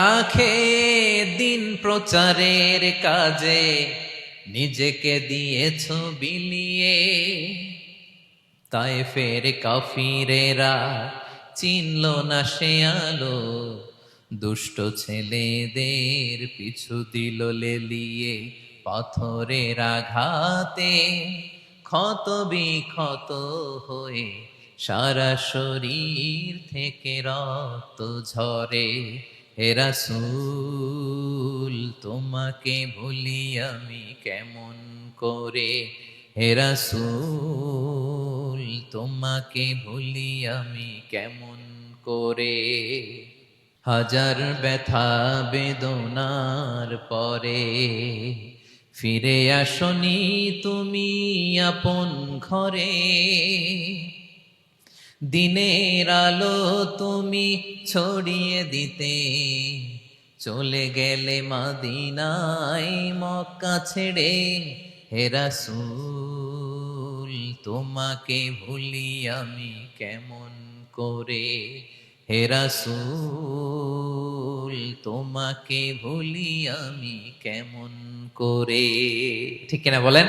না খেয়ে দিন প্রচারের কাজে নিজেকে দিয়েছ বিলিয়ে। তায়েফের কাফিরেরা চিনল না সে আলো, দুষ্ট ছেলেদের পিছু দিল লেলিয়ে। পাথরের আঘাতে ক্ষত বিক্ষত হয়ে সারা শরীর থেকে রক্ত ঝরে। হে রাসূল তোমাকে ভুলি আমি কেমন করে, হে রাসূল তোমাকে ভুলি আমি কেমন করে। হাজার ব্যথা বেদনার পরে ফিরে আসনি তুমি আপন ঘরে। দিনের আলো তুমি ছড়িয়ে দিতে চলে গেলে মদিনায় মক্কা ছেড়ে। হে রাসূল তোমাকে ভুলি আমি কেমন করে, হে রাসূল তোমাকে ভুলি আমি কেমন করে। ঠিক কিনা বলেন?